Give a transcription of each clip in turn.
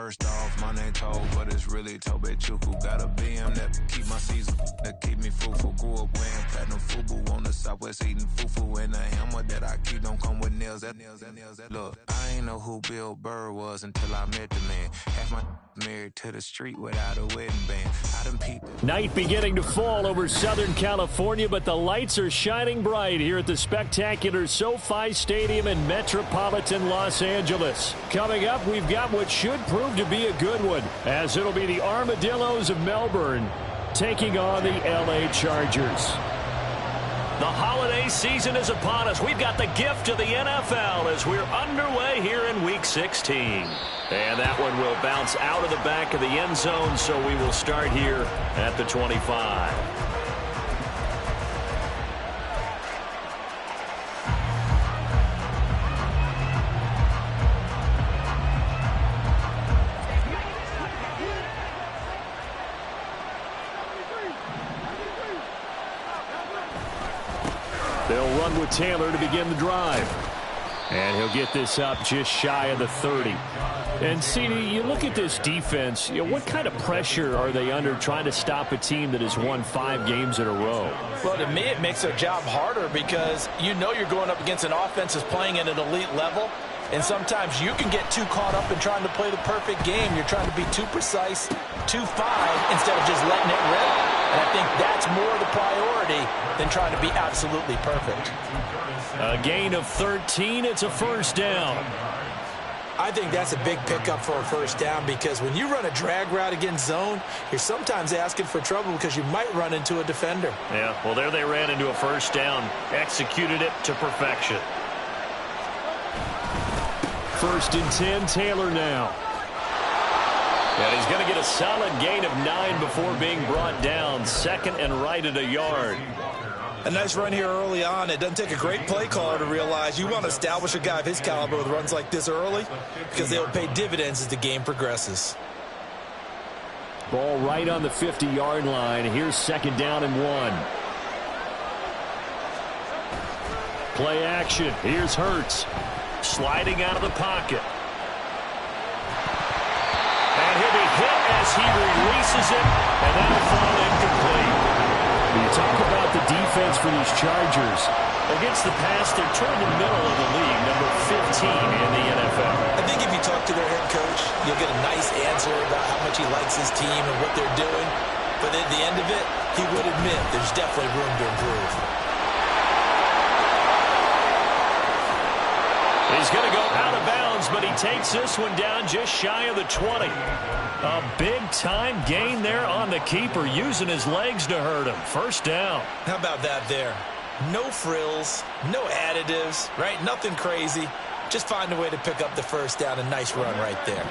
First off, my name Toe, but it's really Tobe Chuku. Got a BM that keep my season, that keep me fruitful. Grew up wearing platinum FUBU on the Southwest eating fufu. And the hammer that I keep don't come with nails. Look, I ain't know who Bill Burr was until I met the man. Half my married to the street without a wedding band. I done peeped. Night beginning to fall over Southern California, but the lights are shining bright here at the spectacular SoFi Stadium in metropolitan Los Angeles. Coming up, we've got what should prove to be a good one, as it'll be the Armadillos of Melbourne taking on the LA Chargers. The holiday season is upon us. We've got the gift of the NFL as we're underway here in Week 16. And that one will bounce out of the back of the end zone, so we will start here at the 25. They'll run with Taylor to begin the drive. And he'll get this up just shy of the 30. And, CD, you look at this defense, what kind of pressure are they under trying to stop a team that has won 5 games in a row? Well, to me, it makes their job harder because you know you're going up against an offense that's playing at an elite level. And sometimes you can get too caught up in trying to play the perfect game. You're trying to be too precise, too fine, instead of just letting it rip. And I think that's more the priority than trying to be absolutely perfect. A gain of 13. It's a first down. I think that's a big pickup for a first down because when you run a drag route against zone, you're sometimes asking for trouble because you might run into a defender. Yeah, well, there they ran into a first down. Executed it to perfection. First and 10, Taylor now. And he's going to get a solid gain of 9 before being brought down. Second and right at a yard. A nice run here early on. It doesn't take a great play caller to realize you want to establish a guy of his caliber with runs like this early because they will pay dividends as the game progresses. Ball right on the 50-yard line. Here's second down and 1. Play action. Here's Hurts. Sliding out of the pocket. And he'll be hit as he releases it, and that'll fall incomplete. When you talk about the defense for these Chargers, against the pass, they're toward the middle of the league, number 15 in the NFL. I think if you talk to their head coach, you'll get a nice answer about how much he likes his team and what they're doing. But at the end of it, he would admit there's definitely room to improve. He's going to go out of bounds, but he takes this one down just shy of the 20. A big-time gain there on the keeper, using his legs to hurt him. First down. How about that there? No frills, no additives, right? Nothing crazy. Just find a way to pick up the first down. A nice run right there.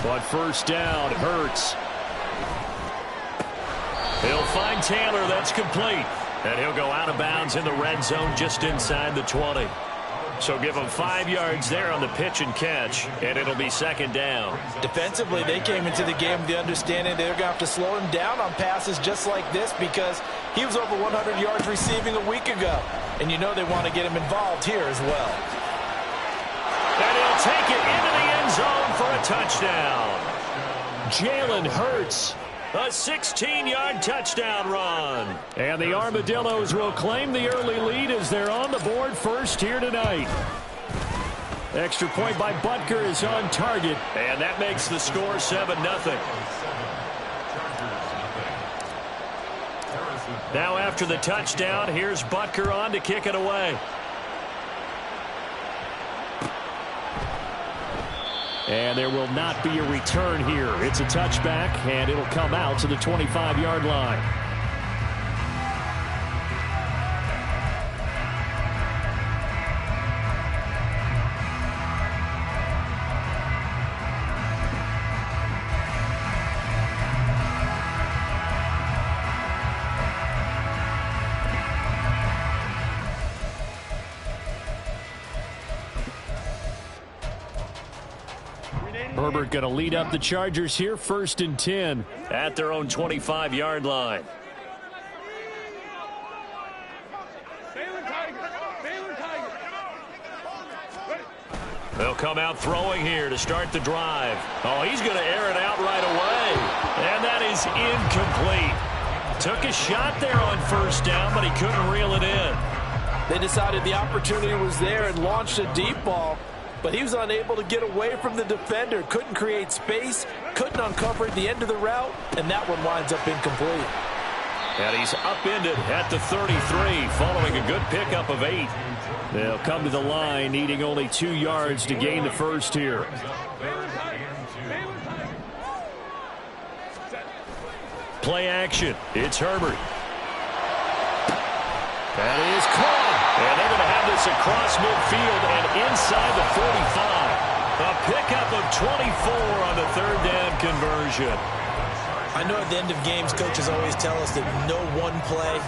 But first down, Hurts. He'll find Taylor. That's complete. And he'll go out of bounds in the red zone just inside the 20. So give him 5 yards there on the pitch and catch, and it'll be second down. Defensively, they came into the game with the understanding they're going to have to slow him down on passes just like this because he was over 100 yards receiving a week ago. And you know they want to get him involved here as well. And he'll take it into the end zone for a touchdown. Jalen Hurts. A 16-yard touchdown run. And the Armadillos will claim the early lead as they're on the board first here tonight. Extra point by Butker is on target. And that makes the score 7-0. Now after the touchdown, here's Butker on to kick it away. And there will not be a return here. It's a touchback, and it'll come out to the 25-yard line. Herbert going to lead up the Chargers here, first and 10 at their own 25-yard line. They'll come out throwing here to start the drive. Oh, he's going to air it out right away. And that is incomplete. Took a shot there on first down, but he couldn't reel it in. They decided the opportunity was there and launched a deep ball, but he was unable to get away from the defender. Couldn't create space, couldn't uncover at the end of the route, and that one winds up incomplete. And he's upended at the 33, following a good pickup of 8. They'll come to the line, needing only 2 yards to gain the first here. Play action. It's Herbert. That is caught. And they're going to have this across midfield and inside the 45. A pickup of 24 on the third down conversion. I know at the end of games, coaches always tell us that no one play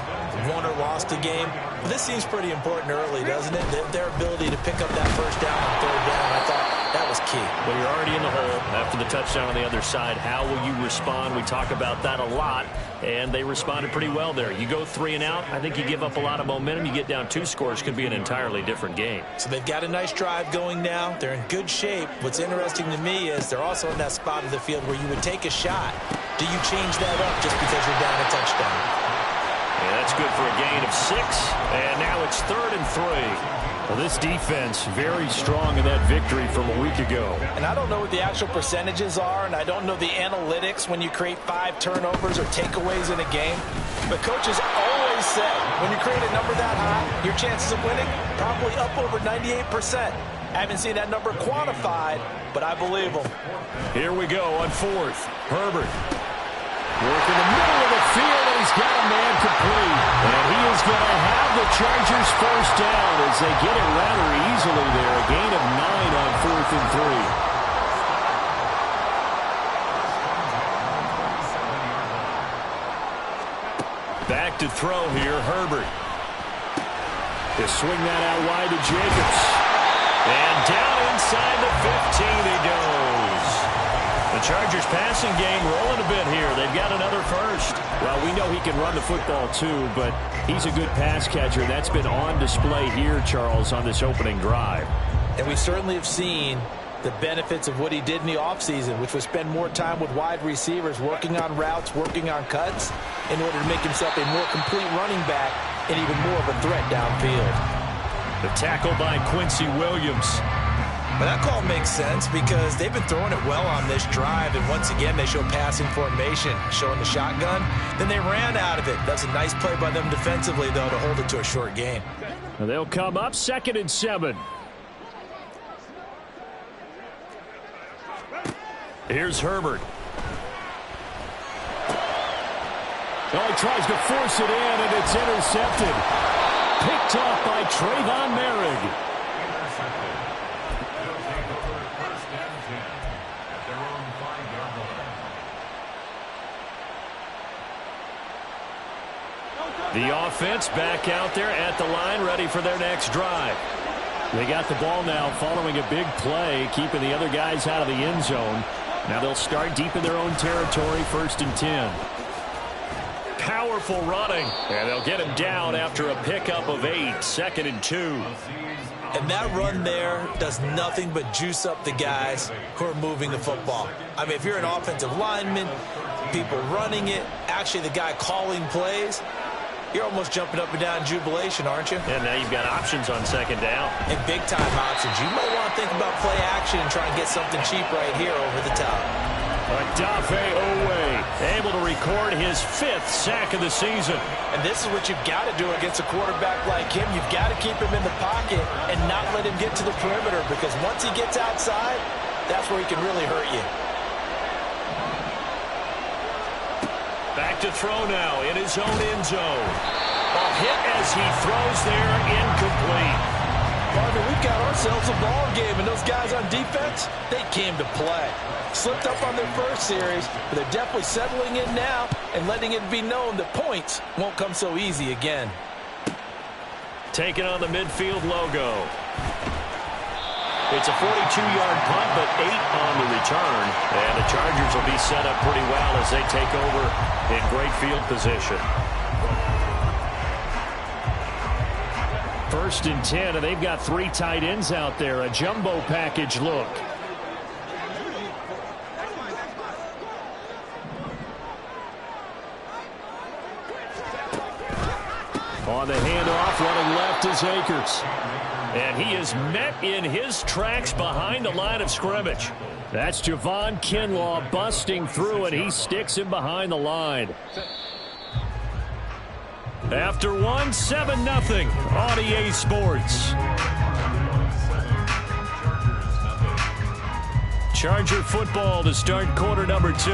won or lost a game. But this seems pretty important early, doesn't it? Their ability to pick up that first down on third down, I thought that was key. Well, you're already in the hole after the touchdown on the other side. How will you respond? We talk about that a lot, and they responded pretty well there. You go 3 and out, I think you give up a lot of momentum. You get down 2 scores, could be an entirely different game. So they've got a nice drive going now. They're in good shape. What's interesting to me is they're also in that spot of the field where you would take a shot. Do you change that up just because you're down a touchdown? Yeah, that's good for a gain of 6, and now it's 3rd and 3. Well, this defense very strong in that victory from a week ago. And I don't know what the actual percentages are, and I don't know the analytics when you create 5 turnovers or takeaways in a game. But coaches always say when you create a number that high, your chances of winning probably up over 98%. I haven't seen that number quantified, but I believe them. Here we go on 4th. Herbert. Work in the middle of the field, and he's got a man complete. And he is going to have the Chargers first down as they get it rather easily there. A gain of 9 on 4th and 3. Back to throw here, Herbert. They swing that out wide to Jacobs. And down inside the 15 he goes. The Chargers passing game rolling a bit here. They've got another first. Well, we know he can run the football too, but he's a good pass catcher. That's been on display here, Charles, on this opening drive. And we certainly have seen the benefits of what he did in the offseason, which was spend more time with wide receivers, working on routes, working on cuts, in order to make himself a more complete running back and even more of a threat downfield. The tackle by Quincy Williams. But that call makes sense because they've been throwing it well on this drive, and once again they show passing formation, showing the shotgun. Then they ran out of it. That's a nice play by them defensively, though, to hold it to a short gain. And they'll come up 2nd and 7. Here's Herbert. Oh, he tries to force it in, and it's intercepted. Picked off by Trayvon Merrick. The offense back out there at the line, ready for their next drive. They got the ball now following a big play, keeping the other guys out of the end zone. Now they'll start deep in their own territory, 1st and 10. Powerful running, and they'll get him down after a pickup of 8, 2nd and 2. And that run there does nothing but juice up the guys who are moving the football. I mean, if you're an offensive lineman, people running it, actually the guy calling plays, you're almost jumping up and down in jubilation, aren't you? And now you've got options on 2nd down. And big-time options. You might want to think about play action and try and get something cheap right here over the top. Odafe Oweh able to record his 5th sack of the season. And this is what you've got to do against a quarterback like him. You've got to keep him in the pocket and not let him get to the perimeter, because once he gets outside, that's where he can really hurt you. Back to throw now in his own end zone. A hit as he throws there, incomplete. Partner, we've got ourselves a ball game, and those guys on defense, they came to play. Slipped up on their first series, but they're definitely settling in now and letting it be known that points won't come so easy again. Taking on the midfield logo. It's a 42-yard punt, but 8 on the return. And the Chargers will be set up pretty well as they take over in great field position. 1st and 10, and they've got 3 tight ends out there. A jumbo package look. On the handoff, running left is Akers. And he is met in his tracks behind the line of scrimmage. That's Javon Kinlaw busting through, and he sticks him behind the line. After 1, 7-0 on EA Sports. Charger football to start quarter number 2,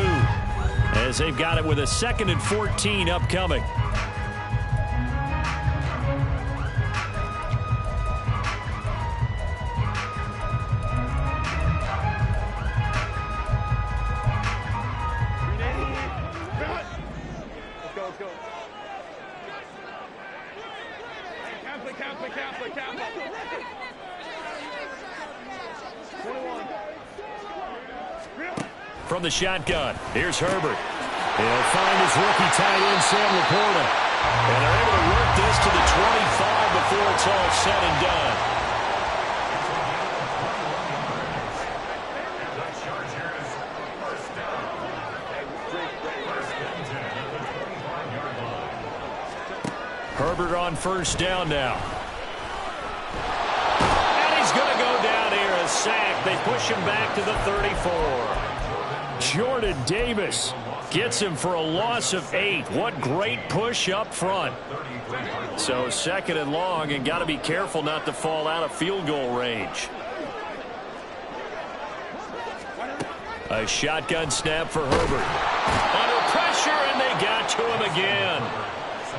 as they've got it with a 2nd and 14 upcoming. From the shotgun, here's Herbert. He'll find his rookie tight end, Sam Laporta. And they're able to work this to the 25 before it's all said and done. Herbert on 1st down now. And he's going to go down here, a sack. They push him back to the 34. Jordan Davis gets him for a loss of 8. What great push up front. So 2nd and long, and got to be careful not to fall out of field goal range. A shotgun snap for Herbert. Under pressure, and they got to him again.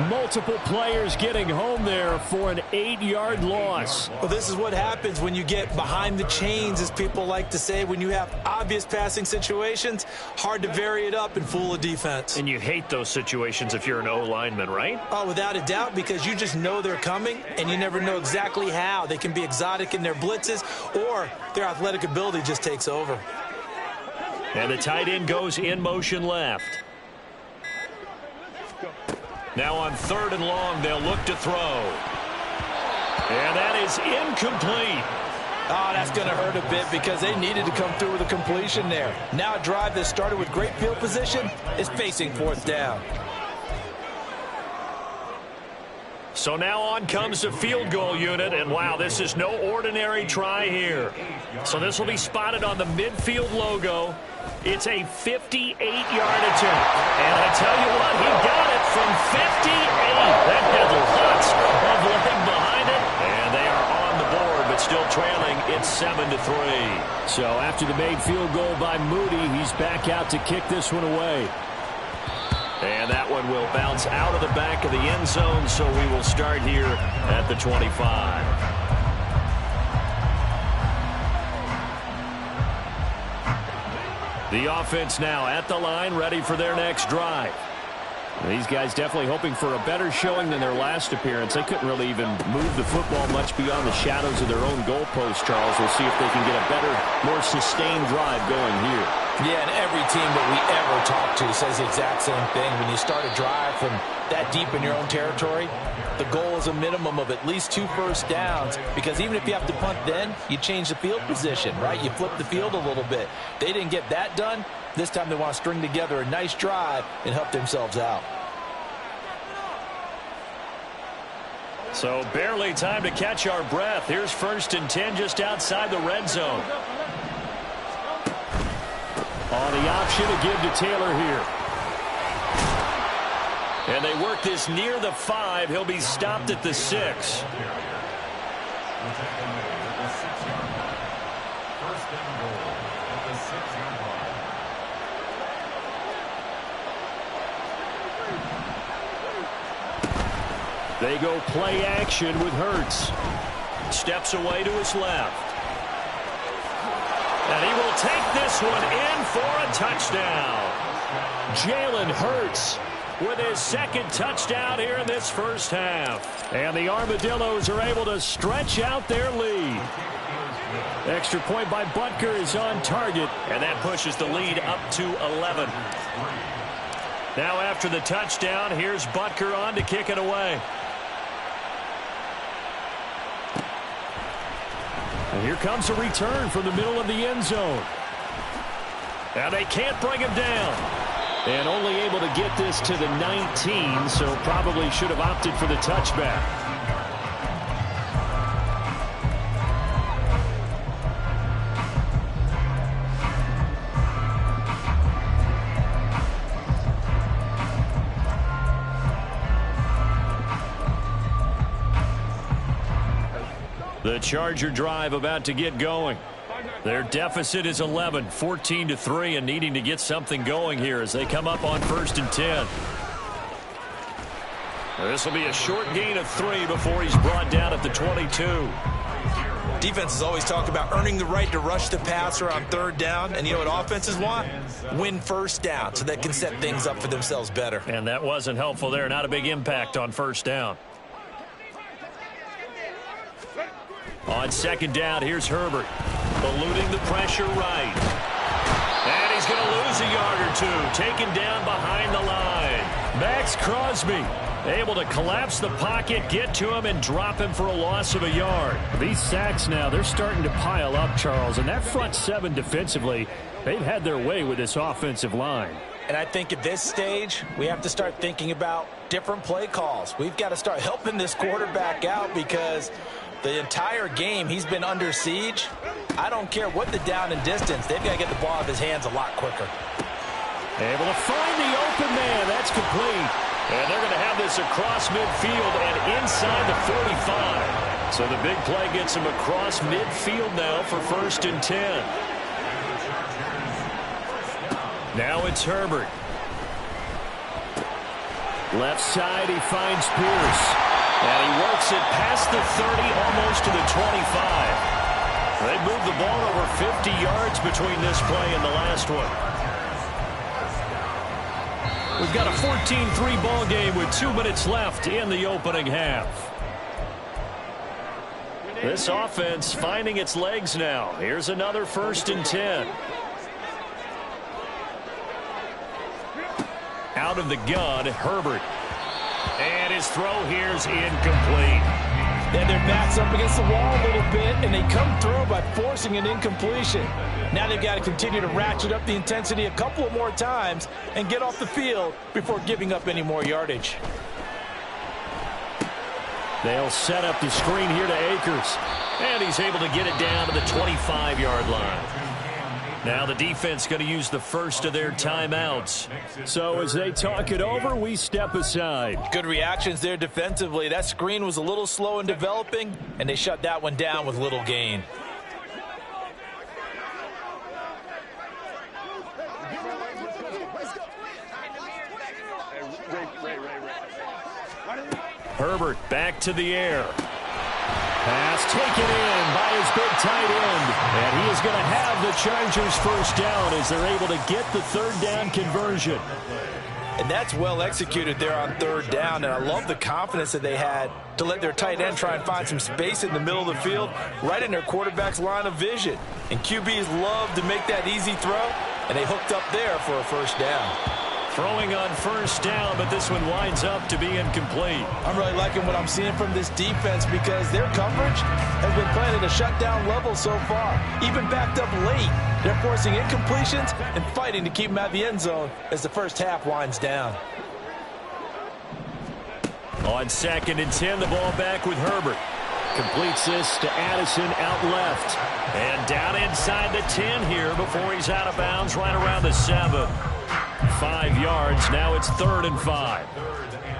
Multiple players getting home there for an 8-yard loss. Well, this is what happens when you get behind the chains, as people like to say. When you have obvious passing situations, hard to vary it up and fool a defense. And you hate those situations if you're an O-lineman, right? Oh, without a doubt, because you just know they're coming, and you never know exactly how. They can be exotic in their blitzes, or their athletic ability just takes over. And the tight end goes in motion left. Now on 3rd and long, they'll look to throw. And that is incomplete. Oh, that's going to hurt a bit because they needed to come through with a completion there. Now a drive that started with great field position is facing 4th down. So now on comes the field goal unit, and wow, this is no ordinary try here. So this will be spotted on the midfield logo. It's a 58-yard attempt. And I tell you what, he got it from 58. That had lots of leg behind it. And they are on the board, but still trailing. It's 7-3. So after the made field goal by Moody, he's back out to kick this one away. And that one will bounce out of the back of the end zone, so we will start here at the 25. The offense now at the line, ready for their next drive. These guys definitely hoping for a better showing than their last appearance. They couldn't really even move the football much beyond the shadows of their own goalpost, Charles. We'll see if they can get a better, more sustained drive going here. Yeah, and every team that we ever talk to says the exact same thing. When you start a drive from that deep in your own territory, the goal is a minimum of at least 2 first downs, because even if you have to punt then, you change the field position, right? You flip the field a little bit. They didn't get that done. This time they want to string together a nice drive and help themselves out. So barely time to catch our breath. Here's 1st and 10 just outside the red zone. On the option to give to Taylor here. And they work this near the 5. He'll be stopped at the 6. They go play action with Hurts. Steps away to his left. And he will take this one in for a touchdown. Jalen Hurts with his 2nd touchdown here in this first half. And the Armadillos are able to stretch out their lead. Extra point by Butker is on target, and that pushes the lead up to 11. Now after the touchdown, here's Butker on to kick it away. And here comes a return from the middle of the end zone. Now they can't bring him down. And only able to get this to the 19, so probably should have opted for the touchback. The Charger drive about to get going. Their deficit is 11, 14-3, and needing to get something going here as they come up on 1st and 10. This will be a short gain of 3 before he's brought down at the 22. Defenses always talk about earning the right to rush the passer on 3rd down, and you know what offenses want? Win 1st down so they can set things up for themselves better. And that wasn't helpful there. Not a big impact on 1st down. On 2nd down, here's Herbert. Eluding the pressure right. And he's going to lose a yard or 2. Taken down behind the line. Max Crosby able to collapse the pocket, get to him, and drop him for a loss of a yard. These sacks now, they're starting to pile up, Charles. And that front 7 defensively, they've had their way with this offensive line. And I think at this stage, we have to start thinking about different play calls. We've got to start helping this quarterback out because the entire game he's been under siege. I don't care what the down and distance. They've got to get the ball out of his hands a lot quicker. Able to find the open man. That's complete. And they're going to have this across midfield and inside the 45. So the big play gets him across midfield now for 1st and 10. Now it's Herbert. Left side, he finds Pierce. And he works it past the 30, almost to the 25. They moved the ball over 50 yards between this play and the last one. We've got a 14-3 ball game with 2 minutes left in the opening half. This offense finding its legs now. Here's another 1st and 10. Out of the gun, Herbert. And his throw here's incomplete. Then their back's up against the wall a little bit, and they come through by forcing an incompletion. Now they've got to continue to ratchet up the intensity a couple of more times and get off the field before giving up any more yardage. They'll set up the screen here to Akers. And he's able to get it down to the 25-yard line. Now the defense going to use the first of their timeouts. So as they talk it over, we step aside. Good reactions there defensively. That screen was a little slow in developing, and they shut that one down with little gain. Herbert back to the air. Pass taken in by his big tight end. And he is going to have the Chargers 1st down as they're able to get the 3rd down conversion. And that's well executed there on 3rd down. And I love the confidence that they had to let their tight end try and find some space in the middle of the field, right in their quarterback's line of vision. And QBs love to make that easy throw, and they hooked up there for a 1st down. Throwing on 1st down, but this one winds up to be incomplete. I'm really liking what I'm seeing from this defense because their coverage has been playing at a shutdown level so far. Even backed up late, they're forcing incompletions and fighting to keep them out of the end zone as the first half winds down. On 2nd and 10, the ball back with Herbert. Completes this to Addison out left. And down inside the 10 here before he's out of bounds right around the 7. 5 yards. Now it's 3rd and 5.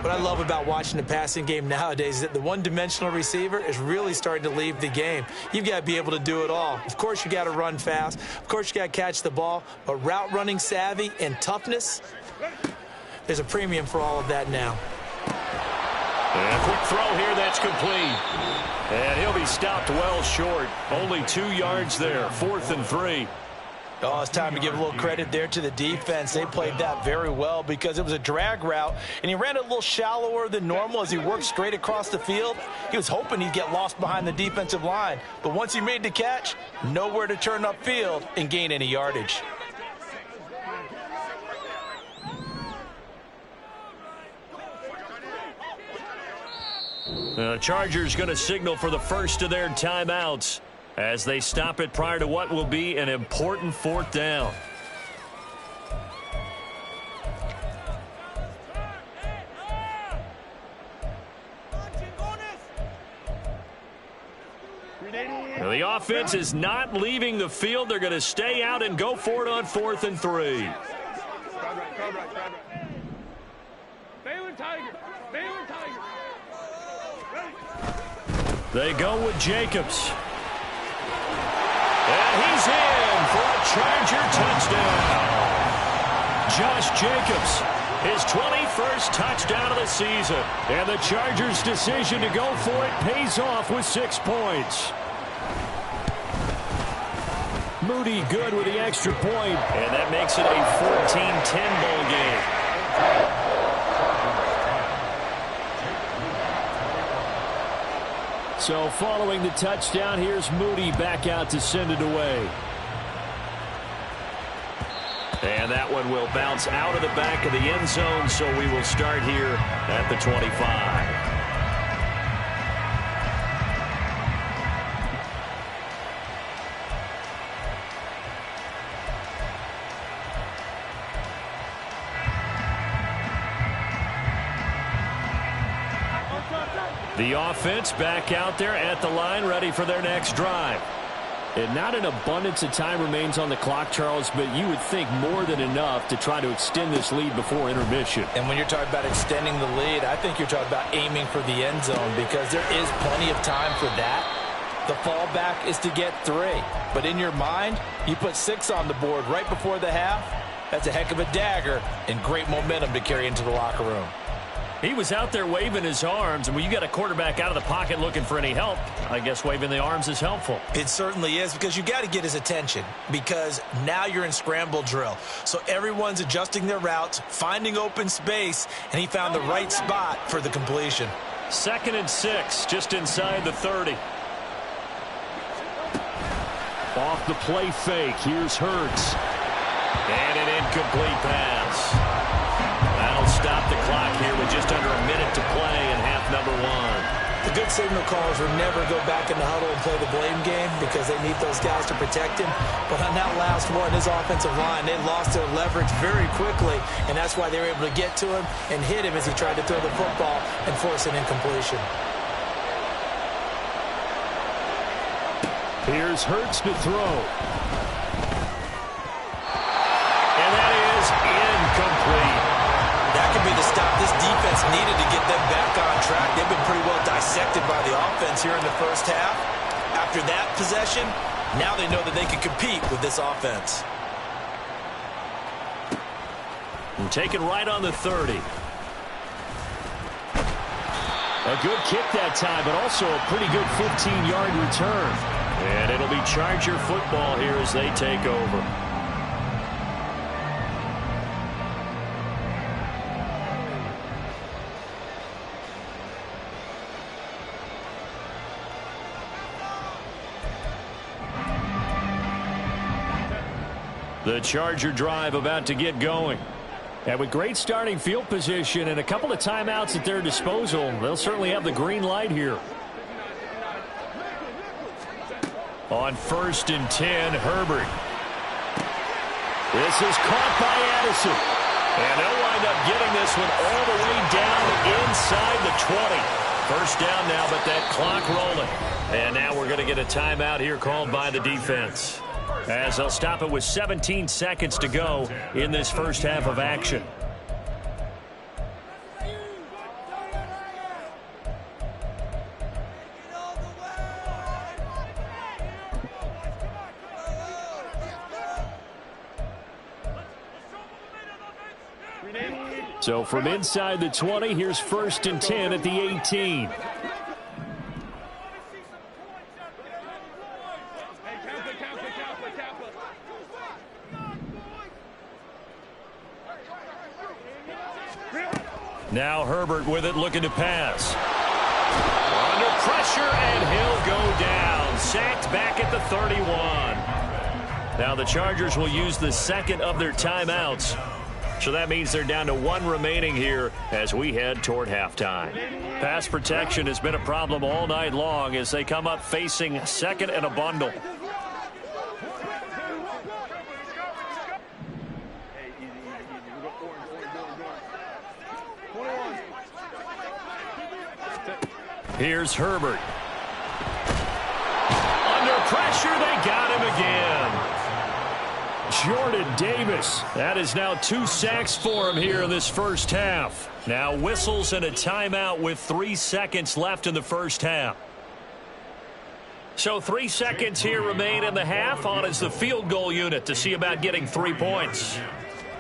What I love about watching the passing game nowadays is that the one-dimensional receiver is really starting to leave the game. You've got to be able to do it all. Of course, you got to run fast. Of course, you got to catch the ball. But route running savvy and toughness, there's a premium for all of that now. And a quick throw here that's complete. And he'll be stopped well short. Only 2 yards there. 4th and 3. Oh, it's time to give a little credit there to the defense. They played that very well because it was a drag route, and he ran it a little shallower than normal as he worked straight across the field. He was hoping he'd get lost behind the defensive line, but once he made the catch, nowhere to turn upfield and gain any yardage. The Chargers going to signal for the first of their timeouts. as they stop it prior to what will be an important fourth down. The offense is not leaving the field. They're going to stay out and go for it on 4th and 3. They go with Jacobs. And he's in for a Charger touchdown. Josh Jacobs, his 21st touchdown of the season. And the Chargers' decision to go for it pays off with 6 points. Moody good with the extra point. And that makes it a 14-10 ball game. So following the touchdown, here's Moody back out to send it away. And that one will bounce out of the back of the end zone, so we will start here at the 25. The offense back out there at the line, ready for their next drive. And not an abundance of time remains on the clock, Charles, but you would think more than enough to try to extend this lead before intermission. And when you're talking about extending the lead, I think you're talking about aiming for the end zone because there is plenty of time for that. The fallback is to get 3. But in your mind, you put 6 on the board right before the half. That's a heck of a dagger and great momentum to carry into the locker room. He was out there waving his arms, and when you got a quarterback out of the pocket looking for any help, I guess waving the arms is helpful. It certainly is, because you got to get his attention, because now you're in scramble drill. So everyone's adjusting their routes, finding open space, and he found the right spot for the completion. 2nd and 6, just inside the 30. Off the play fake, here's Hurts. And an incomplete pass. That'll stop the clock here with just under a minute to play in half number 1. The good signal callers will never go back in the huddle and play the blame game because they need those guys to protect him. But on that last one, his offensive line, they lost their leverage very quickly, and that's why they were able to get to him and hit him as he tried to throw the football and force an incompletion. Here's Hurts to throw. And that is incomplete. That could be the stop this defense needed to get them back on track. They've been pretty well dissected by the offense here in the first half. After that possession, now they know that they can compete with this offense. And taken right on the 30. A good kick that time, but also a pretty good 15-yard return. And it'll be Charger football here as they take over. The Charger drive about to get going. And with great starting field position and a couple of timeouts at their disposal, they'll certainly have the green light here. On 1st and 10, Herbert. This is caught by Addison. And they'll wind up getting this one all the way down inside the 20. First down now, but that clock rolling. And now we're going to get a timeout here called by the defense, as they'll stop it with 17 seconds to go in this first half of action. So from inside the 20, here's 1st and 10 at the 18. Now Herbert with it, looking to pass. Under pressure, and he'll go down. Sacked back at the 31. Now the Chargers will use the second of their timeouts So that means they're down to 1 remaining here as we head toward halftime. Pass protection has been a problem all night long as they come up facing 2nd and a bundle. Here's Herbert. Under pressure, they got him again. Jordan Davis. That is now 2 sacks for him here in this first half. Now whistles and a timeout with 3 seconds left in the first half. So 3 seconds here remain in the half. On is the field goal unit to see about getting 3 points.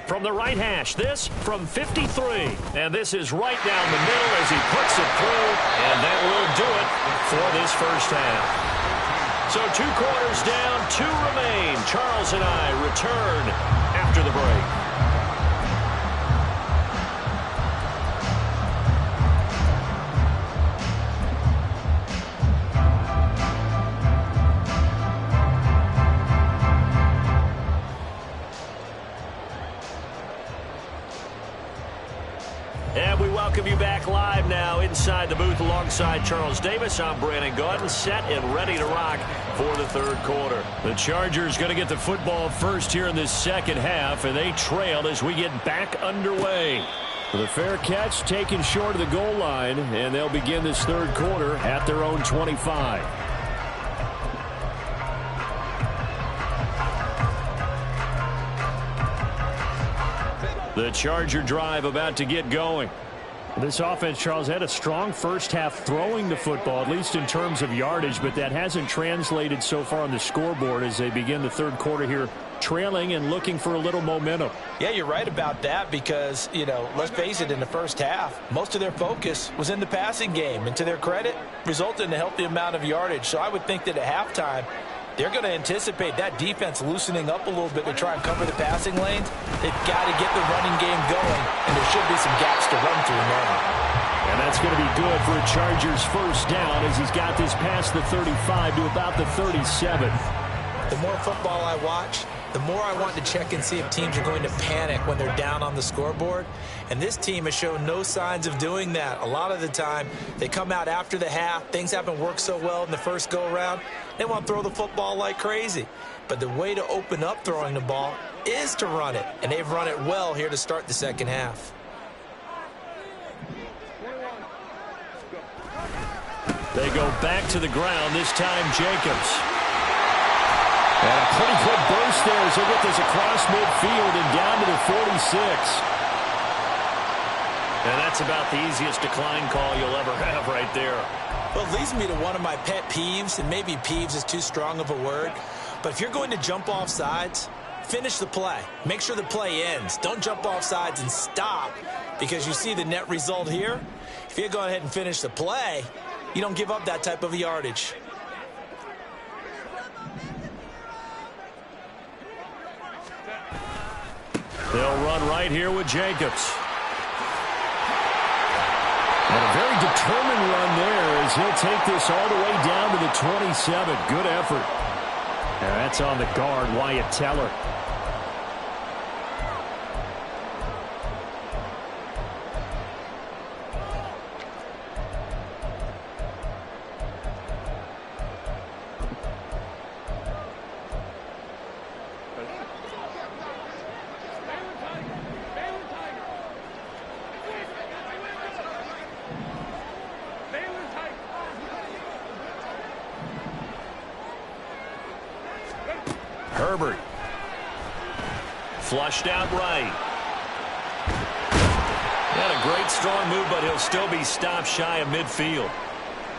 From the right hash, this from 53. And this is right down the middle as he puts it through. And that will do it for this first half. So 2 quarters down, 2 remain. Charles and I return after the break. And we welcome you back live now inside the booth alongside Charles Davis. I'm Brandon Gaudin, set and ready to rock for the third quarter. The Chargers going to get the football first here in this second half, and they trail as we get back underway. The fair catch taken short of the goal line, and they'll begin this third quarter at their own 25. The Charger drive about to get going. This offense, Charles, had a strong first half throwing the football, at least in terms of yardage, but that hasn't translated so far on the scoreboard as they begin the third quarter here, trailing and looking for a little momentum. Yeah, you're right about that because, let's face it, in the first half, most of their focus was in the passing game, and to their credit, resulted in a healthy amount of yardage. So I would think that at halftime, they're going to anticipate that defense loosening up a little bit to try and cover the passing lanes. They've got to get the running game going, and there should be some gaps to run through now. And that's going to be good for a Chargers first down as he's got this past the 35 to about the 37. The more football I watch, the more I want to check and see if teams are going to panic when they're down on the scoreboard. And this team has shown no signs of doing that. A lot of the time, they come out after the half. Things haven't worked so well in the first go-around. They want to throw the football like crazy. But the way to open up throwing the ball is to run it. And they've run it well here to start the second half. They go back to the ground, this time Jacobs. And a pretty good burst there as they get this across midfield and down to the 46. And that's about the easiest decline call you'll ever have right there. Well, it leads me to one of my pet peeves, and maybe peeves is too strong of a word. But if you're going to jump off sides, finish the play. Make sure the play ends. Don't jump off sides and stop because you see the net result here. If you go ahead and finish the play, you don't give up that type of yardage. They'll run right here with Jacobs. And a very determined run there as he'll take this all the way down to the 27. Good effort. And that's on the guard, Wyatt Teller. Herbert. Flushed out right. And a great strong move, but he'll still be stopped shy of midfield.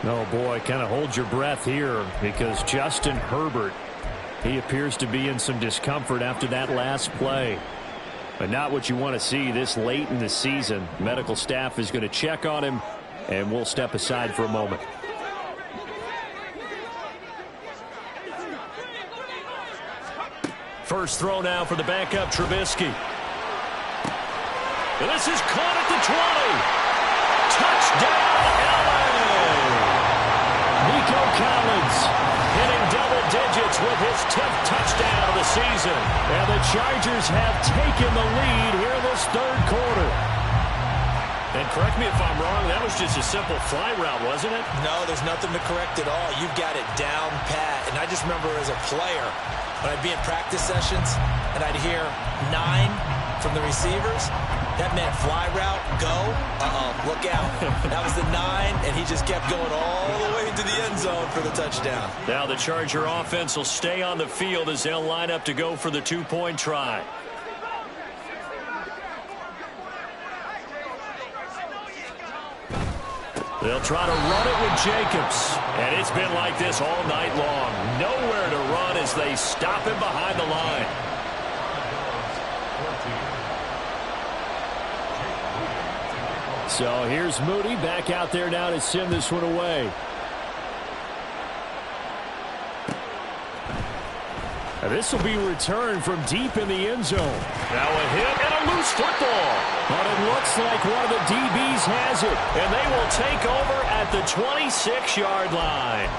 Oh, boy, kind of hold your breath here because Justin Herbert, he appears to be in some discomfort after that last play. But not what you want to see this late in the season. Medical staff is going to check on him, and we'll step aside for a moment. First throw now for the backup, Trubisky. And this is caught at the 20. Touchdown, LA! Nico Collins hitting double digits with his 10th touchdown of the season. And the Chargers have taken the lead here in this third quarter. And correct me if I'm wrong, that was just a simple fly route, wasn't it? No, there's nothing to correct at all. You've got it down pat. And I just remember as a player, when I'd be in practice sessions and I'd hear 9 from the receivers, that meant fly route, go, look out. That was the 9, and he just kept going all the way into the end zone for the touchdown. Now the Charger offense will stay on the field as they'll line up to go for the 2-point try. They'll try to run it with Jacobs. And it's been like this all night long. Nowhere to run as they stop him behind the line. So here's Moody back out there now to send this one away. And this will be returned from deep in the end zone. Now a hit and a loose football. But it looks like one of the DBs has it. And they will take over at the 26-yard line.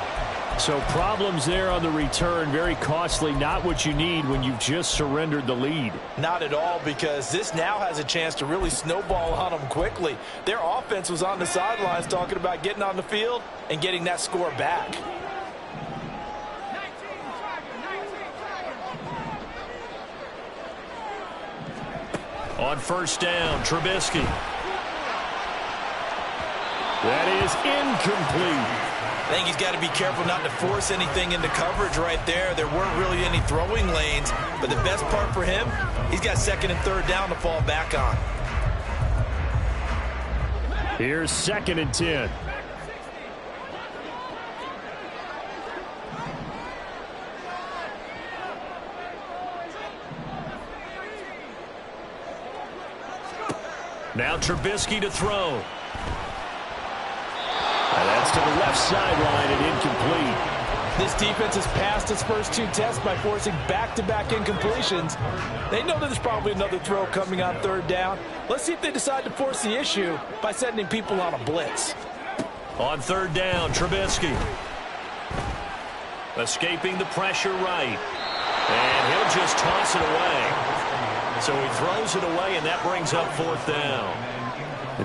So problems there on the return. Very costly. Not what you need when you've just surrendered the lead. Not at all, because this now has a chance to really snowball on them quickly. Their offense was on the sidelines talking about getting on the field and getting that score back. On first down, Trubisky. That is incomplete. I think he's got to be careful not to force anything into coverage right there. There weren't really any throwing lanes, but the best part for him, he's got second and third down to fall back on. Here's 2nd and 10. Now Trubisky to throw. And that's to the left sideline and incomplete. This defense has passed its first 2 tests by forcing back-to-back incompletions. They know that there's probably another throw coming on third down. Let's see if they decide to force the issue by sending people on a blitz. On third down, Trubisky. Escaping the pressure right. And he'll just toss it away. So he throws it away, and that brings up 4th down.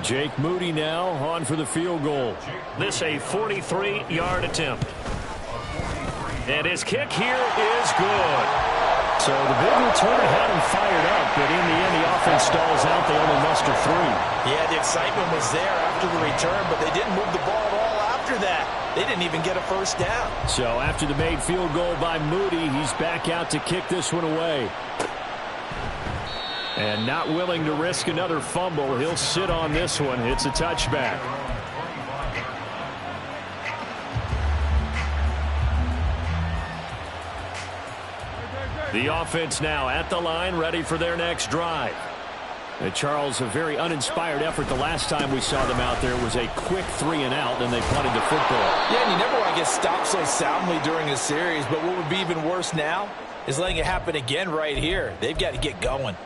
Jake Moody now on for the field goal. This a 43-yard attempt. And his kick here is good. So the big returner had him fired up, but in the end the offense stalls out. They only muster 3. Yeah, the excitement was there after the return, but they didn't move the ball at all after that. They didn't even get a first down. So after the made field goal by Moody, he's back out to kick this one away. And not willing to risk another fumble. He'll sit on this one. It's a touchback. The offense now at the line, ready for their next drive. And Charles, a very uninspired effort the last time we saw them out there was a quick 3-and-out, and they punted the football. Yeah, and you never want to get stopped so soundly during a series, but what would be even worse now is letting it happen again right here. They've got to get going.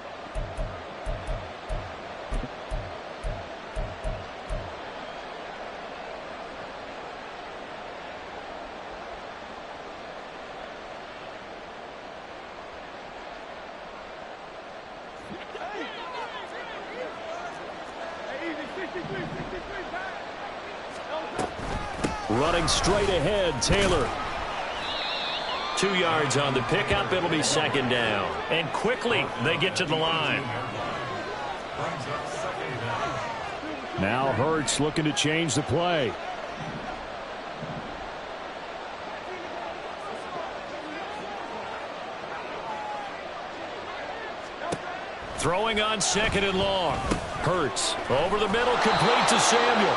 Running straight ahead, Taylor. 2 yards on the pickup. It'll be 2nd down. And quickly they get to the line. Now Hurts looking to change the play. Throwing on 2nd and long. Hurts over the middle, complete to Samuel.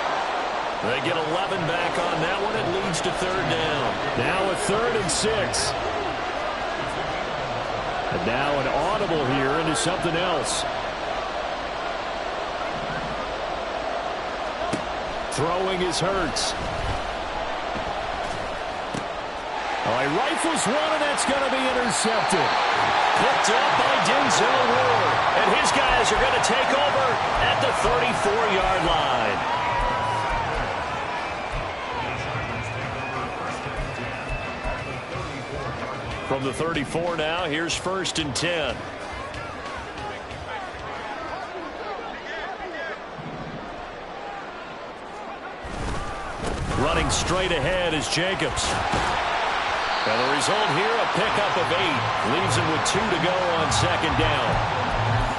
They get 11 back on that one. It leads to 3rd down. Now a 3rd and 6. And now an audible here into something else. Throwing is Hurts. Oh, he rifles one, and that's going to be intercepted. Picked up by Denzel Ward. And his guys are going to take over at the 34-yard line. From the 34 now, here's 1st and 10. looking straight ahead is Jacobs. And the result here, a pickup of 8. Leaves him with 2 to go on second down.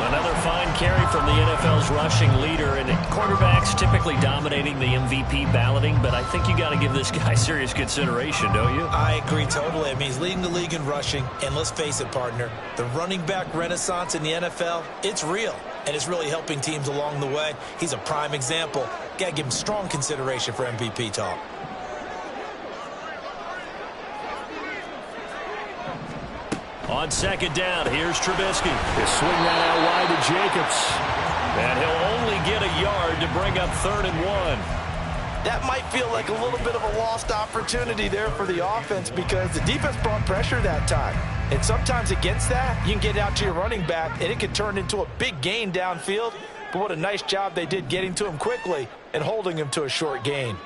Another fine carry from the NFL's rushing leader, and quarterbacks typically dominating the MVP balloting, but I think you got to give this guy serious consideration, don't you? I agree totally. I mean, he's leading the league in rushing, and let's face it, partner, the running back renaissance in the NFL, it's real, and it's really helping teams along the way. He's a prime example. Got to give him strong consideration for MVP talk. On second down, here's Trubisky. They swing that out wide to Jacobs. And he'll only get a yard to bring up 3rd and 1. That might feel like a little bit of a lost opportunity there for the offense because the defense brought pressure that time. And sometimes against that, you can get out to your running back, and it can turn into a big gain downfield. But what a nice job they did getting to him quickly and holding him to a short gain.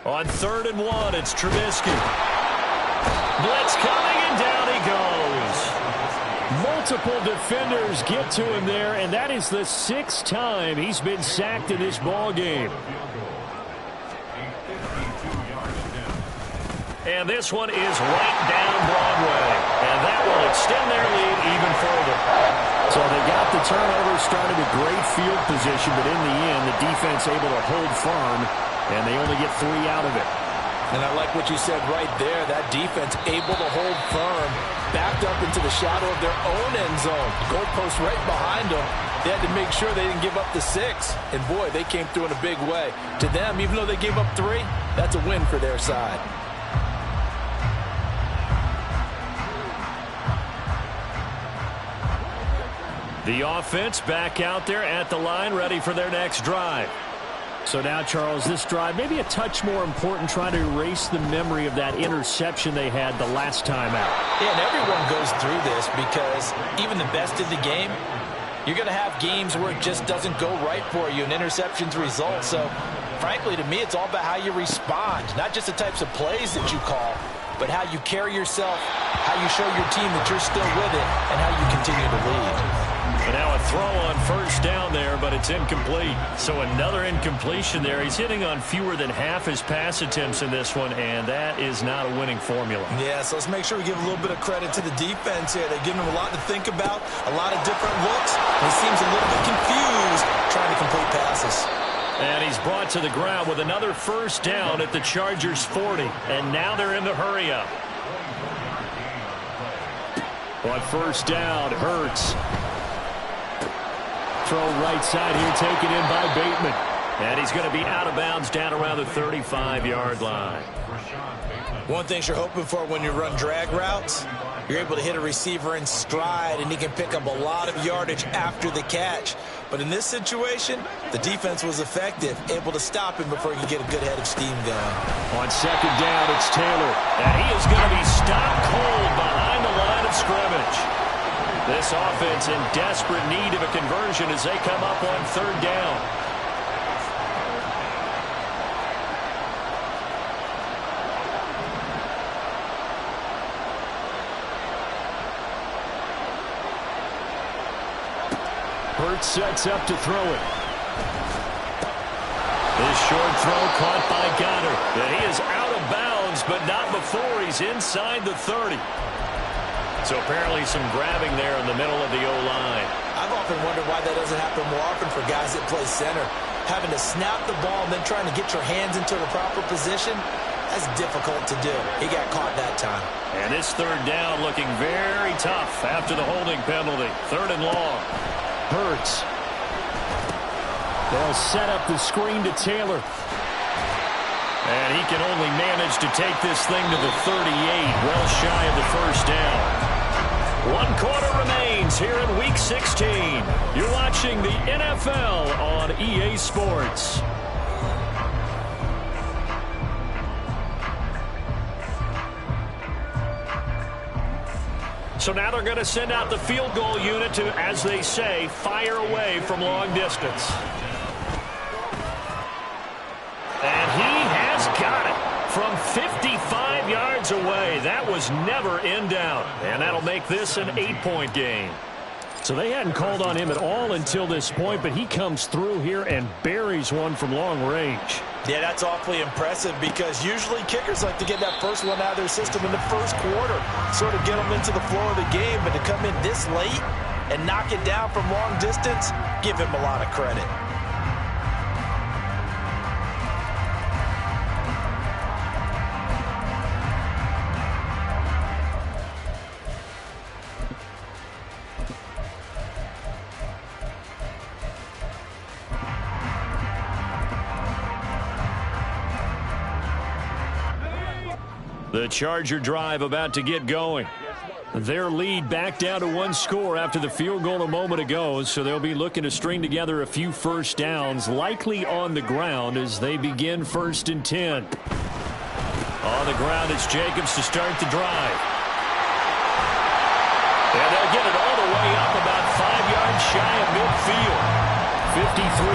On 3rd and 1, it's Trubisky. Blitz coming, and down he goes. Multiple defenders get to him there, and that is the 6th time he's been sacked in this ball game. And this one is right down Broadway. And that will extend their lead even further. So they got the turnover, started a great field position, but in the end, the defense able to hold firm, and they only get 3 out of it. And I like what you said right there. That defense able to hold firm, backed up into the shadow of their own end zone. Goalpost right behind them. They had to make sure they didn't give up the 6. And, boy, they came through in a big way. To them, even though they gave up 3, that's a win for their side. The offense back out there at the line, ready for their next drive. So now, Charles, this drive maybe a touch more important, trying to erase the memory of that interception they had the last time out. Yeah, and everyone goes through this because even the best in the game, you're going to have games where it just doesn't go right for you, and interceptions result. So, frankly, to me, it's all about how you respond, not just the types of plays that you call, but how you carry yourself, how you show your team that you're still with it, and how you continue to lead. And now a throw on 1st down there, but it's incomplete. So another incompletion there. He's hitting on fewer than half his pass attempts in this one, and that is not a winning formula. Yeah, so let's make sure we give a little bit of credit to the defense here. They're giving him a lot to think about, a lot of different looks. He seems a little bit confused trying to complete passes. And he's brought to the ground with another 1st down at the Chargers' 40. And now they're in the hurry-up. On 1st down, Hurts. Throw right side here, taken in by Bateman. And he's going to be out of bounds down around the 35-yard line. One thing you're hoping for when you run drag routes, you're able to hit a receiver in stride, and he can pick up a lot of yardage after the catch. But in this situation, the defense was effective, able to stop him before he could get a good head of steam going. On 2nd down, it's Taylor. And he is going to be stopped cold behind the line of scrimmage. This offense in desperate need of a conversion as they come up on 3rd down. Hurts sets up to throw it. This short throw caught by Goddard. And he is out of bounds, but not before he's inside the 30. So apparently some grabbing there in the middle of the O-line. I've often wondered why that doesn't happen more often for guys that play center. Having to snap the ball and then trying to get your hands into the proper position, that's difficult to do. He got caught that time. And this 3rd down looking very tough after the holding penalty. 3rd and long. Hurts. They'll set up the screen to Taylor. And he can only manage to take this thing to the 38, well shy of the 1st down. 1 quarter remains here in Week 16. You're watching the NFL on EA Sports. So now they're going to send out the field goal unit to, as they say, fire away from long distance. And he has got it from 55 yards away. That was never in doubt. And that'll make this an 8-point game. So they hadn't called on him at all until this point, but he comes through here and buries one from long range. Yeah, that's awfully impressive because usually kickers like to get that first one out of their system in the first quarter, sort of get them into the flow of the game, but to come in this late and knock it down from long distance, give him a lot of credit. The Charger drive about to get going. Their lead back down to one score after the field goal a moment ago, so they'll be looking to string together a few first downs, likely on the ground as they begin 1st and 10. On the ground, it's Jacobs to start the drive. And they'll get it all the way up about 5 yards shy of midfield. 53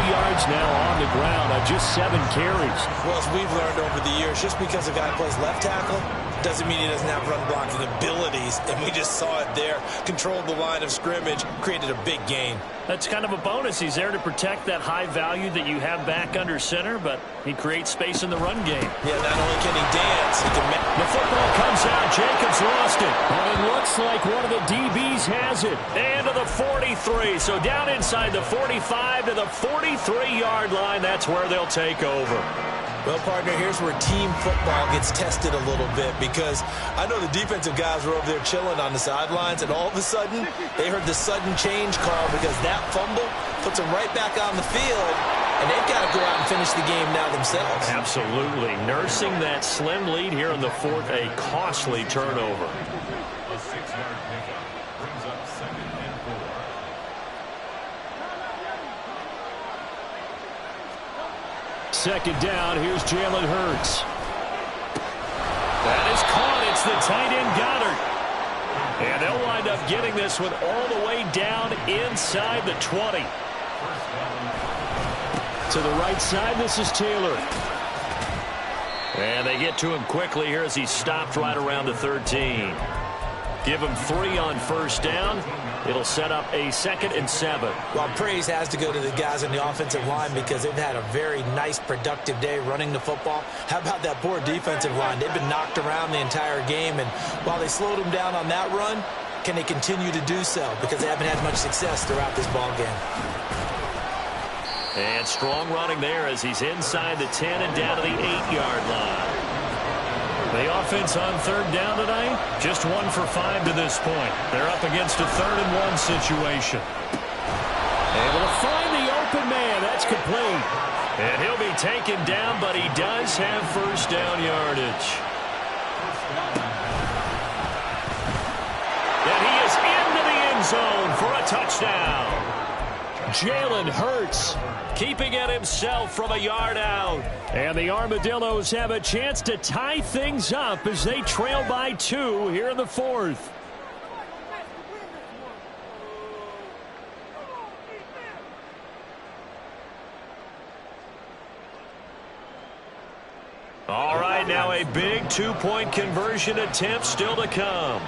yards now on the ground on just 7 carries. Well, as we've learned over the years, just because a guy plays left tackle doesn't mean he doesn't have run blocking abilities, and we just saw it there. Controlled the line of scrimmage, created a big gain. That's kind of a bonus. He's there to protect that high value that you have back under center, but he creates space in the run game. Yeah, not only can he dance, he can make... The football comes out. Jacobs lost it. And it looks like one of the DBs has it. And to the 43. So down inside the 45 to the 43-yard line. That's where they'll take over. Well, partner, here's where team football gets tested a little bit because I know the defensive guys were over there chilling on the sidelines, and all of a sudden they heard the sudden change call because that fumble puts them right back on the field, and they've got to go out and finish the game now themselves. Absolutely. Nursing that slim lead here in the 4th, a costly turnover. A 6-yard pickup brings up 2nd and 4. Second down, here's Jalen Hurts. That is caught. It's the tight end Goddard. And they'll wind up getting this one all the way down inside the 20. To the right side, this is Taylor. And they get to him quickly here as he stopped right around the 13. Give him 3 on first down. It'll set up a 2nd and 7. Well, praise has to go to the guys on the offensive line because they've had a very nice, productive day running the football. How about that poor defensive line? They've been knocked around the entire game, and while they slowed them down on that run, can they continue to do so? Because they haven't had much success throughout this ball game. And strong running there as he's inside the 10 and down to the 8-yard line. The offense on 3rd down tonight, just 1 for 5 to this point. They're up against a 3rd and 1 situation. Able to find the open man. That's complete. And he'll be taken down, but he does have first down yardage. And he is into the end zone for a touchdown. Jalen Hurts keeping it himself from a yard out. And the Armadillos have a chance to tie things up as they trail by 2 here in the 4th. All right, now a big 2-point conversion attempt still to come.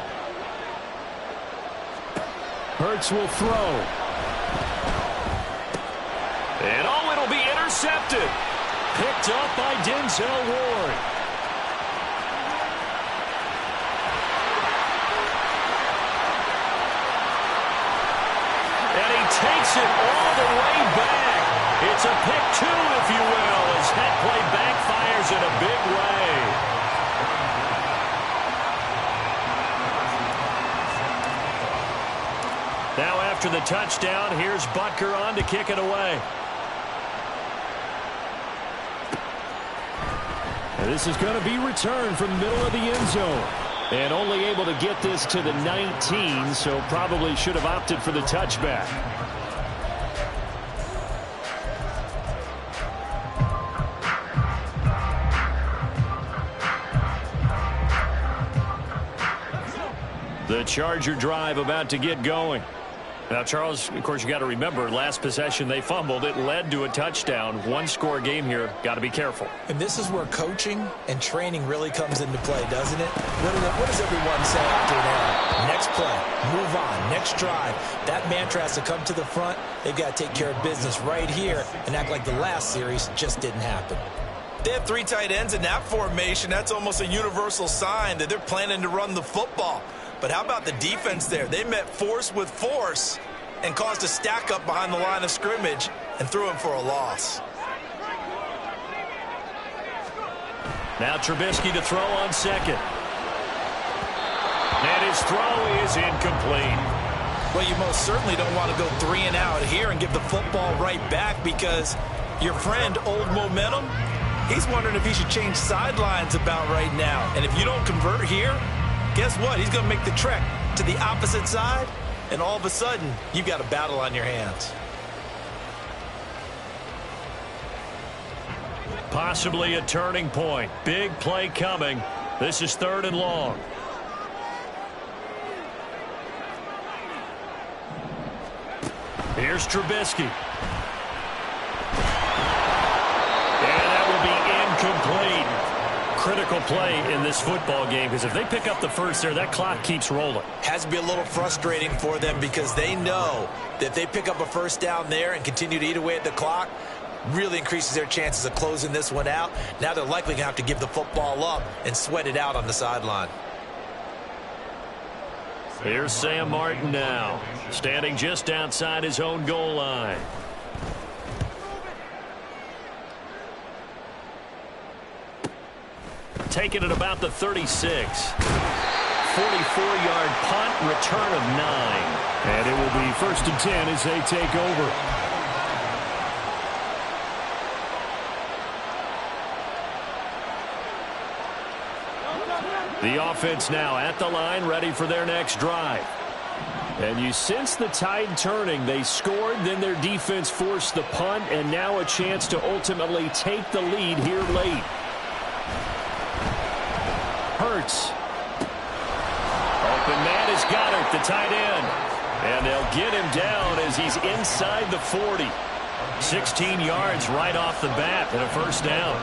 Hurts will throw. And oh, it'll be intercepted. Picked up by Denzel Ward. And he takes it all the way back. It's a pick 2, if you will, as that play backfires in a big way. Now after the touchdown, here's Butker on to kick it away. This is going to be returned from the middle of the end zone. And only able to get this to the 19, so probably should have opted for the touchback. The Charger drive about to get going. Now, Charles, of course, you got to remember, last possession they fumbled. It led to a touchdown. One-score game here. Got to be careful. And this is where coaching and training really comes into play, doesn't it? What does everyone say after an error? Next play, move on, next drive. That mantra has to come to the front. They've got to take care of business right here and act like the last series just didn't happen. They have 3 tight ends in that formation. That's almost a universal sign that they're planning to run the football. But how about the defense there? They met force with force and caused a stack up behind the line of scrimmage and threw him for a loss. Now Trubisky to throw on second. And his throw is incomplete. Well, you most certainly don't want to go 3 and out here and give the football right back, because your friend, Old Momentum, he's wondering if he should change sidelines about right now. And if you don't convert here, guess what? He's going to make the trek to the opposite side, and all of a sudden, you've got a battle on your hands. Possibly a turning point. Big play coming. This is 3rd and long. Here's Trubisky. And that will be incomplete. Critical play in this football game, because if they pick up the first there, that clock keeps rolling. Has to be a little frustrating for them, because they know that if they pick up a first down there and continue to eat away at the clock, really increases their chances of closing this one out. Now they're likely going to have to give the football up and sweat it out on the sideline. Here's Sam Martin now, standing just outside his own goal line. Taken at about the 36. 44-yard punt, return of 9. And it will be 1st and 10 as they take over. The offense now at the line, ready for their next drive. And you sense the tide turning. They scored, then their defense forced the punt, and now a chance to ultimately take the lead here late. Hurts. Open man is Goddard, the tight end. And they'll get him down as he's inside the 40. 16 yards right off the bat and a first down.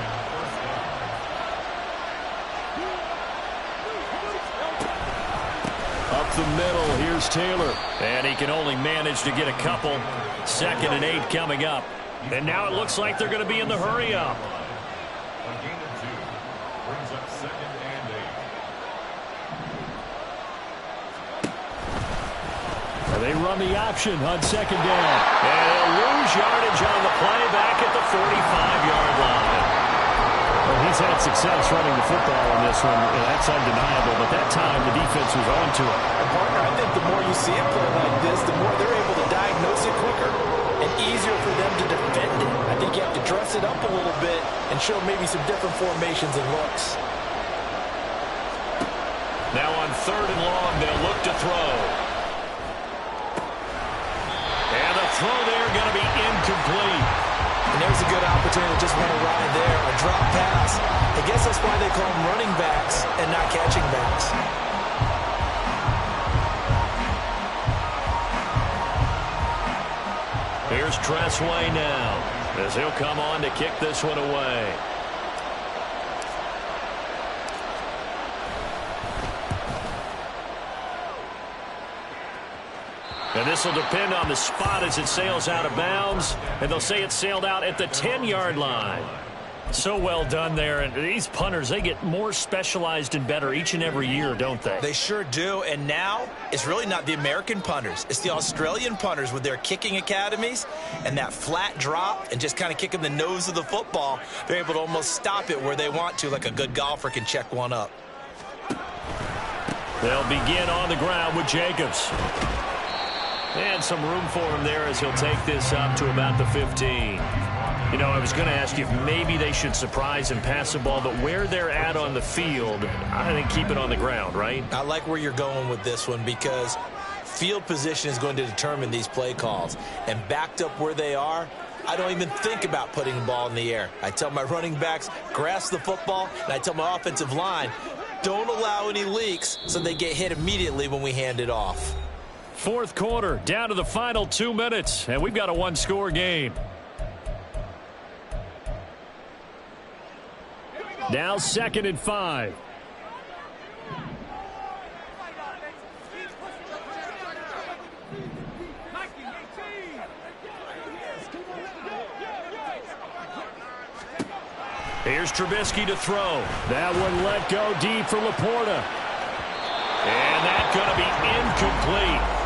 Up the middle, here's Taylor. And he can only manage to get a couple. 2nd and 8 coming up. And now it looks like they're going to be in the hurry up. They run the option on 2nd down. And they'll lose yardage on the play back at the 45-yard line. Well, he's had success running the football in this one. That's undeniable. But that time, the defense was on to it. And partner, I think the more you see it play like this, the more they're able to diagnose it quicker and easier for them to defend it. I think you have to dress it up a little bit and show maybe some different formations and looks. Now on 3rd and long, they'll look to throw. And the throw there going to be incomplete. And there's a good opportunity to just run a ride there, a drop pass. I guess that's why they call them running backs and not catching backs. Here's Tressway now, as he'll come on to kick this one away. And this will depend on the spot as it sails out of bounds. And they'll say it sailed out at the 10-yard line. So well done there. And these punters, they get more specialized and better each and every year, don't they? They sure do. And now it's really not the American punters. It's the Australian punters with their kicking academies and that flat drop and just kind of kicking the nose of the football. They're able to almost stop it where they want to, like a good golfer can check one up. They'll begin on the ground with Jacobs. And some room for him there as he'll take this up to about the 15. You know, I was going to ask you if maybe they should surprise and pass the ball, but where they're at on the field, I think keep it on the ground, right? I like where you're going with this one, because field position is going to determine these play calls. And backed up where they are, I don't even think about putting the ball in the air. I tell my running backs, grasp the football, and I tell my offensive line, don't allow any leaks so they get hit immediately when we hand it off. Fourth quarter, down to the final 2 minutes, and we've got a one-score game. Now 2nd and 5. Here's Trubisky to throw. That one let go deep for Laporta. And that's going to be incomplete.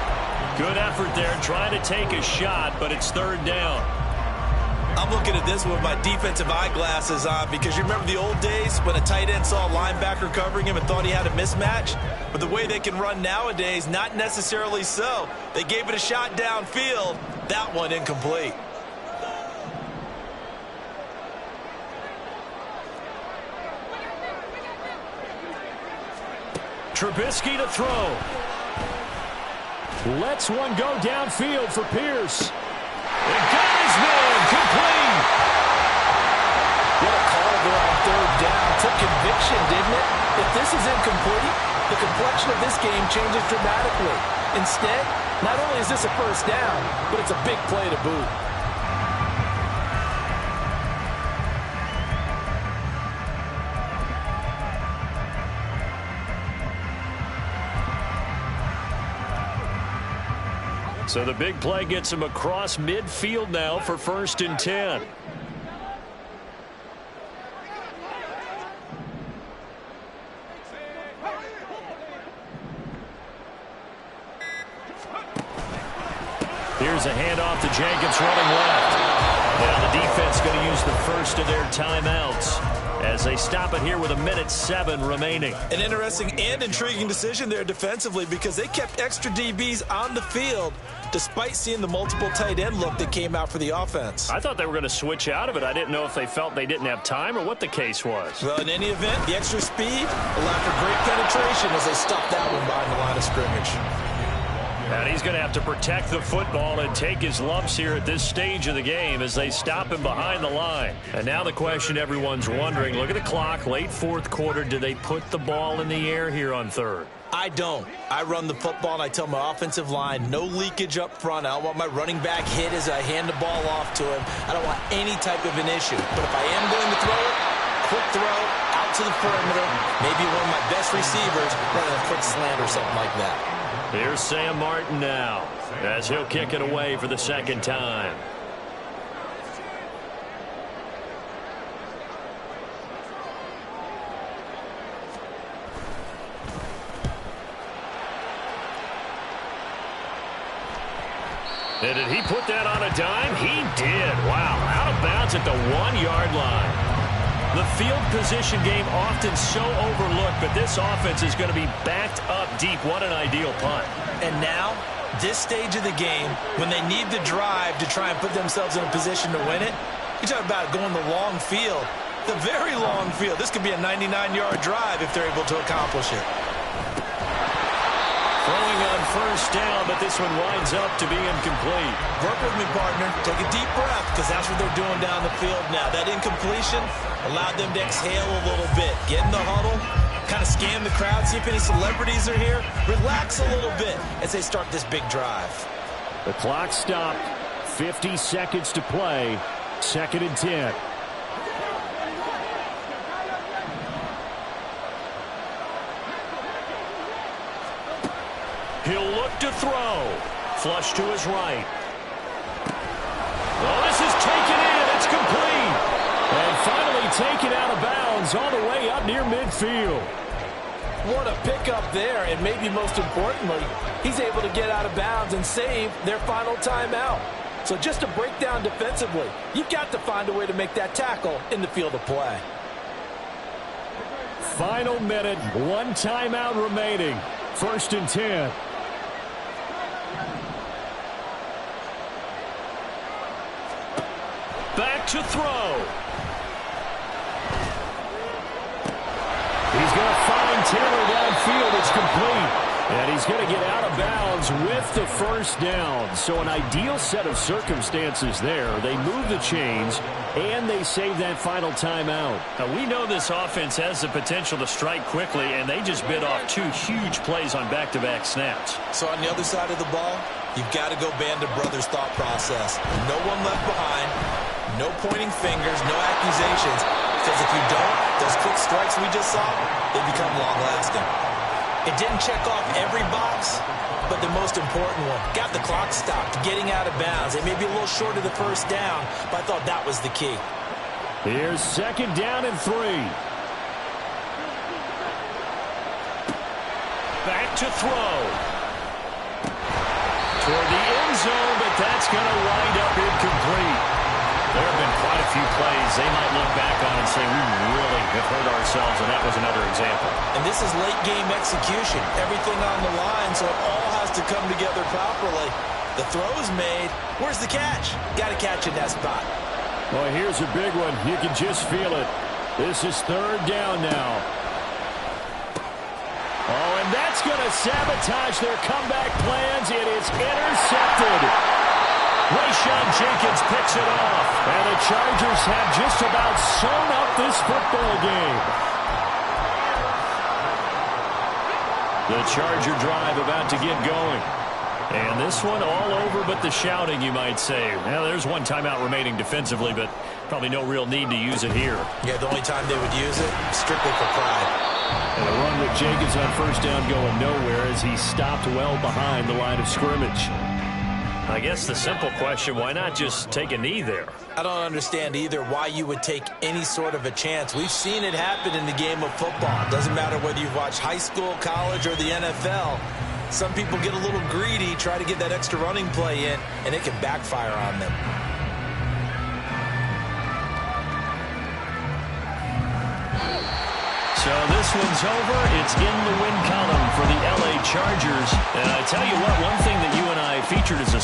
Good effort there trying to take a shot, but it's 3rd down. I'm looking at this with my defensive eyeglasses on because you remember the old days when a tight end saw a linebacker covering him and thought he had a mismatch? But the way they can run nowadays, not necessarily so. They gave it a shot downfield. That one incomplete. Trubisky to throw. Lets one go downfield for Pierce. And got his man complete. What a call there on 3rd down. Took conviction, didn't it? If this is incomplete, the complexion of this game changes dramatically. Instead, not only is this a 1st down, but it's a big play to boot. So the big play gets him across midfield now for 1st and 10. Here's a handoff to Jenkins running left. Now the defense going to use the first of their timeouts as they stop it here with 1:07 remaining. An interesting and intriguing decision there defensively because they kept extra DBs on the field despite seeing the multiple tight end look that came out for the offense. I thought they were going to switch out of it. I didn't know if they felt they didn't have time or what the case was. Well, in any event, the extra speed allowed for great penetration as they stopped that one behind the line of scrimmage. And he's going to have to protect the football and take his lumps here at this stage of the game as they stop him behind the line. And now the question everyone's wondering, look at the clock, late 4th quarter, do they put the ball in the air here on 3rd? I don't. I run the football and I tell my offensive line, no leakage up front. I don't want my running back hit as I hand the ball off to him. I don't want any type of an issue. But if I am going to throw it, quick throw, out to the perimeter, maybe one of my best receivers running a quick slant or something like that. Here's Sam Martin now as he'll kick it away for the 2nd time. And did he put that on a dime? He did. Wow, out of bounds at the 1-yard line. The field position game often so overlooked, but this offense is going to be backed up deep. What an ideal punt. And now, this stage of the game, when they need the drive to try and put themselves in a position to win it, you talk about going the long field, the very long field. This could be a 99-yard drive if they're able to accomplish it. Throwing on 1st down, but this one winds up to be incomplete. Work with me, partner. Take a deep breath because that's what they're doing down the field now. That incompletion allowed them to exhale a little bit. Get in the huddle, kind of scan the crowd, see if any celebrities are here. Relax a little bit as they start this big drive. The clock stopped. 50 seconds to play. 2nd and 10. He'll look to throw. Flush to his right. Oh, this is taken in. It's complete. And finally taken out of bounds all the way up near midfield. What a pickup there, and maybe most importantly, he's able to get out of bounds and save their final timeout. So just to break down defensively, you've got to find a way to make that tackle in the field of play. Final minute, 1 timeout remaining. 1st and 10. Back to throw. He's going to find Taylor downfield. It's complete. And he's going to get out of bounds with the first down. So an ideal set of circumstances there. They move the chains, and they save that final timeout. Now, we know this offense has the potential to strike quickly, and they just bit off 2 huge plays on back-to-back snaps. So on the other side of the ball, you've got to go Band of Brothers thought process. No one left behind, no pointing fingers, no accusations. Because if you don't, those quick strikes we just saw, they become long-lasting. It didn't check off every box, but the most important one, got the clock stopped, getting out of bounds. It may be a little short of the first down, but I thought that was the key. Here's 2nd down and 3. Back to throw. Toward the end zone, but that's going to wind up incomplete. There have been quite a few plays they might look back on and say, we really have hurt ourselves, and that was another example. And this is late-game execution. Everything on the line, so it all has to come together properly. The throw's made. Where's the catch? Got to catch in that spot. Well, here's a big one. You can just feel it. This is 3rd down now. Oh, and that's going to sabotage their comeback plans. It is intercepted. Rayshawn Jenkins picks it off. And the Chargers have just about sewn up this football game. The Charger drive about to get going. And this one all over but the shouting, you might say. Well, there's one timeout remaining defensively, but probably no real need to use it here. Yeah, the only time they would use it, strictly for pride. And a run with Jenkins on 1st down going nowhere as he stopped well behind the line of scrimmage. I guess the simple question, why not just take a knee there? I don't understand either why you would take any sort of a chance. We've seen it happen in the game of football. It doesn't matter whether you've watched high school, college, or the NFL. Some people get a little greedy, try to get that extra running play in, and it can backfire on them. So this one's over. It's in the win column for the LA Chargers. And I tell you what, one thing that you and I featured as a